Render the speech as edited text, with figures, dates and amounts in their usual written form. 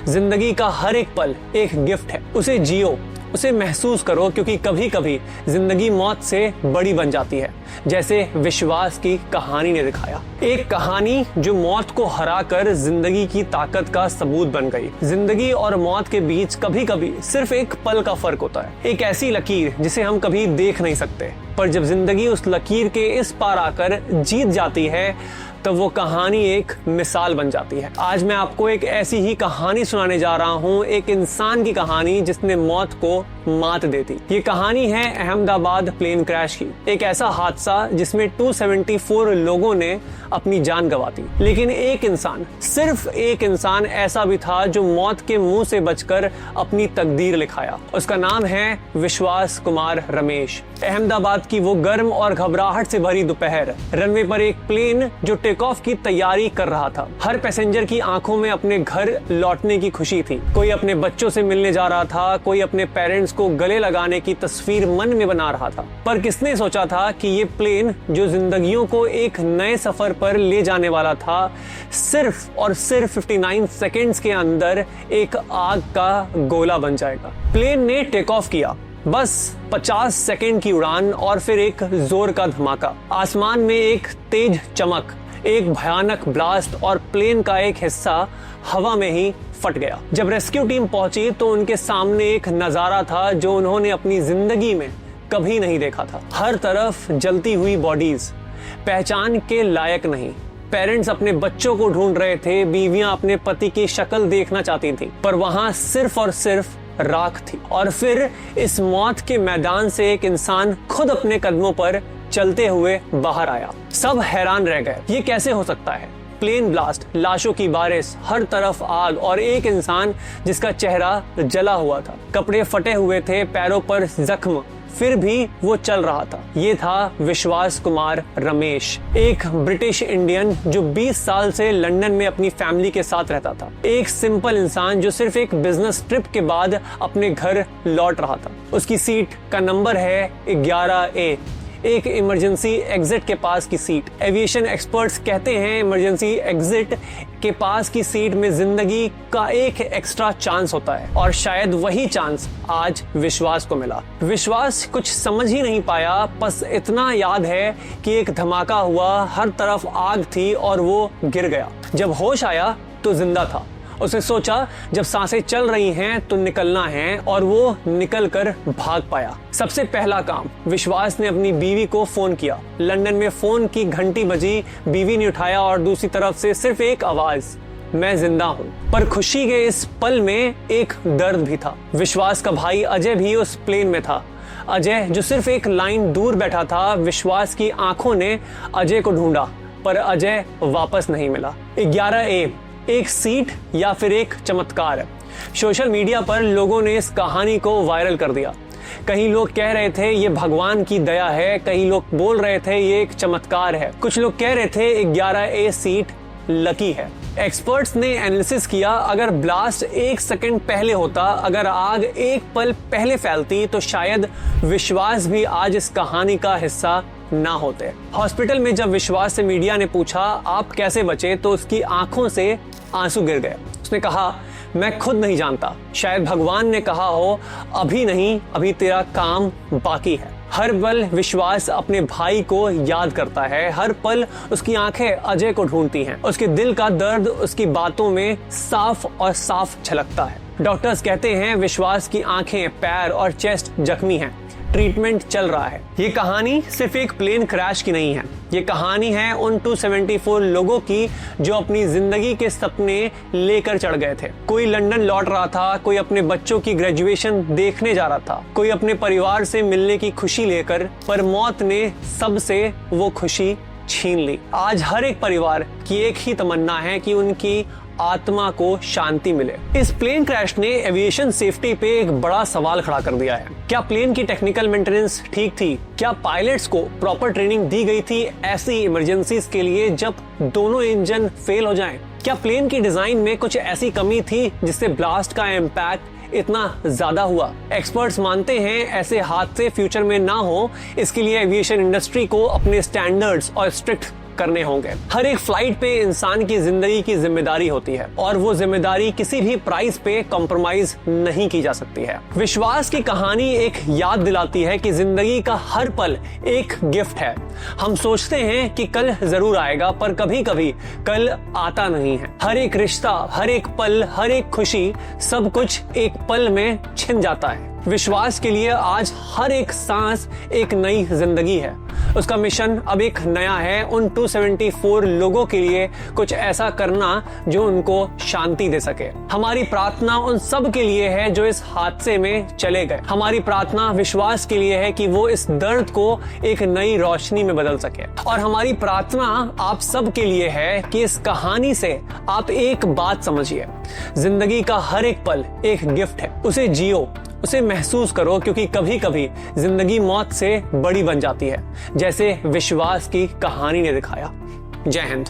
जिंदगी का हर एक पल एक गिफ्ट है, उसे जियो, उसे महसूस करो, क्योंकि कभी कभी जिंदगी मौत से बड़ी बन जाती है, जैसे विश्वास की कहानी ने दिखाया। एक कहानी जो मौत को हराकर जिंदगी की ताकत का सबूत बन गई। जिंदगी और मौत के बीच कभी कभी सिर्फ एक पल का फर्क होता है, एक ऐसी लकीर जिसे हम कभी देख नहीं सकते, पर जब जिंदगी उस लकीर के इस पार आकर जीत जाती है तब वो कहानी एक मिसाल बन जाती है। आज मैं आपको एक ऐसी ही कहानी सुनाने जा रहा हूँ, एक इंसान की कहानी जिसने मौत को मात दे दी। ये कहानी है अहमदाबाद प्लेन क्रैश की, एक ऐसा हादसा जिसमें 274 लोगों ने अपनी जान गंवा दी। लेकिन एक इंसान, सिर्फ एक इंसान ऐसा भी था जो मौत के मुंह से बचकर अपनी तकदीर लिखाया। उसका नाम है विश्वास कुमार रमेश। अहमदाबाद की वो गर्म और घबराहट से भरी दोपहर, रनवे पर एक प्लेन जो टेक ऑफ की तैयारी कर रहा था। हर पैसेंजर की आंखों में अपने घर लौटने की खुशी थी। कोई अपने बच्चों से मिलने जा रहा था, कोई अपने पेरेंट्स को गले लगाने की तस्वीर मन में बना रहा था। पर किसने सोचा था कि ये प्लेन जो जिंदगियों को एक नए सफर पर ले जाने वाला था, सिर्फ और सिर्फ 59 सेकेंड्स के अंदर एक आग का गोला बन जाएगा। प्लेन ने टेक ऑफ किया, बस 50 सेकेंड की उड़ान और फिर एक जोर का धमाका। आसमान में एक तेज चमक, एक भयानक ब्लास्ट और प्लेन का एक हिस्सा हवा में ही फट गया। जब रेस्क्यू टीम पहुंची तो उनके सामने एक नजारा था जो उन्होंने अपनी जिंदगी में कभी नहीं देखा था। हर तरफ जलती हुई बॉडीज, पहचान के लायक नहीं। पेरेंट्स अपने बच्चों को ढूंढ रहे थे, बीवियां अपने पति की शक्ल देखना चाहती थी, पर वहां सिर्फ और सिर्फ राख थी। और फिर इस मौत के मैदान से एक इंसान खुद अपने कदमों पर चलते हुए बाहर आया। सब हैरान रह गए, ये कैसे हो सकता है? प्लेन ब्लास्ट, लाशों की बारिश, हर तरफ आग और एक इंसान जिसका चेहरा जला हुआ था, कपड़े फटे हुए थे, पैरों पर जख्म, फिर भी वो चल रहा था। ये था विश्वास कुमार रमेश, एक ब्रिटिश इंडियन जो 20 साल से लंदन में अपनी फैमिली के साथ रहता था। एक सिंपल इंसान जो सिर्फ एक बिजनेस ट्रिप के बाद अपने घर लौट रहा था। उसकी सीट का नंबर है 11A, एक इमरजेंसी एग्जिट के पास की सीट। एविएशन एक्सपर्ट्स कहते हैं इमरजेंसी एग्जिट के पास की सीट में जिंदगी का एक एक्स्ट्रा चांस होता है, और शायद वही चांस आज विश्वास को मिला। विश्वास कुछ समझ ही नहीं पाया, बस इतना याद है कि एक धमाका हुआ, हर तरफ आग थी और वो गिर गया। जब होश आया तो जिंदा था। उसने सोचा जब सांसें चल रही हैं तो निकलना है, और वो निकलकर भाग पाया। सबसे पहला काम, विश्वास ने अपनी बीवी को फोन किया। लंदन में फोन की घंटी बजी, बीवी ने उठाया और दूसरी तरफ से सिर्फ एक आवाज, मैं जिंदा हूँ। पर खुशी के इस पल में एक दर्द भी था। विश्वास का भाई अजय भी उस प्लेन में था। अजय जो सिर्फ एक लाइन दूर बैठा था। विश्वास की आंखों ने अजय को ढूंढा, पर अजय वापस नहीं मिला। 11A, एक सीट या फिर एक चमत्कार। सोशल मीडिया पर लोगों ने इस कहानी को वायरल कर दिया। कई लोग कह रहे थे ये भगवान की दया है, कई लोग बोल रहे थे ये एक चमत्कार है, कुछ लोग कह रहे थे 11A सीट लकी है। एक्सपर्ट्स ने एनालिसिस किया, अगर ब्लास्ट 1 सेकंड पहले होता, अगर आग एक पल पहले फैलती, तो शायद विश्वास भी आज इस कहानी का हिस्सा ना होते। हॉस्पिटल में जब विश्वास से मीडिया ने पूछा आप कैसे बचे, तो उसकी आंखों से आंसू गिर गए। उसने कहा मैं खुद नहीं जानता, शायद भगवान ने कहा हो अभी नहीं, अभी तेरा काम बाकी है। हर पल विश्वास अपने भाई को याद करता है, हर पल उसकी आंखें अजय को ढूंढती हैं। उसके दिल का दर्द उसकी बातों में साफ और साफ झलकता है। डॉक्टर्स कहते हैं विश्वास की आंखें, पैर और चेस्ट जख्मी हैं, ट्रीटमेंट चल रहा है। ये कहानी सिर्फ एक प्लेन क्रैश की नहीं है, ये कहानी है उन 274 लोगों की जो अपनी जिंदगी के सपने लेकर चढ़ गए थे। कोई लंदन लौट रहा था, कोई अपने बच्चों की ग्रेजुएशन देखने जा रहा था, कोई अपने परिवार से मिलने की खुशी लेकर, पर मौत ने सबसे वो खुशी छीन ली। आज हर एक परिवार की एक ही तमन्ना है कि उनकी आत्मा को शांति मिले। इस प्लेन क्रैश ने एविएशन सेफ्टी पे एक बड़ा सवाल खड़ा कर दिया है। क्या प्लेन की टेक्निकल मेंटेनेंस ठीक थी? क्या पायलट्स को प्रॉपर ट्रेनिंग दी गई थी ऐसी इमरजेंसीज के लिए जब दोनों इंजन फेल हो जाएं? क्या प्लेन की डिजाइन में कुछ ऐसी कमी थी जिससे ब्लास्ट का इम्पैक्ट इतना ज्यादा हुआ? एक्सपर्ट्स मानते हैं ऐसे हादसे फ्यूचर में ना हो, इसके लिए एविएशन इंडस्ट्री को अपने स्टैंडर्ड्स और स्ट्रिक्ट करने होंगे। हर एक फ्लाइट पे इंसान की जिंदगी की जिम्मेदारी होती है और वो जिम्मेदारी किसी भी प्राइस पे कॉम्प्रोमाइज नहीं की जा सकती है। विश्वास की कहानी एक याद दिलाती है कि जिंदगी का हर पल एक गिफ्ट है। हम सोचते हैं कि कल जरूर आएगा, पर कभी कभी कल आता नहीं है। हर एक रिश्ता, हर एक पल, हर एक खुशी, सब कुछ एक पल में छिन जाता है। विश्वास के लिए आज हर एक सांस एक नई जिंदगी है। उसका मिशन अब एक नया है, उन 274 लोगों के लिए कुछ ऐसा करना जो उनको शांति दे सके। हमारी प्रार्थना उन सब के लिए है जो इस हादसे में चले गए। हमारी प्रार्थना विश्वास के लिए है कि वो इस दर्द को एक नई रोशनी में बदल सके। और हमारी प्रार्थना आप सब के लिए है कि इस कहानी से आप एक बात समझिए, जिंदगी का हर एक पल एक गिफ्ट है। उसे जियो, उसे महसूस करो, क्योंकि कभी कभी जिंदगी मौत से बड़ी बन जाती है, जैसे विश्वास की कहानी ने दिखाया। जय हिंद।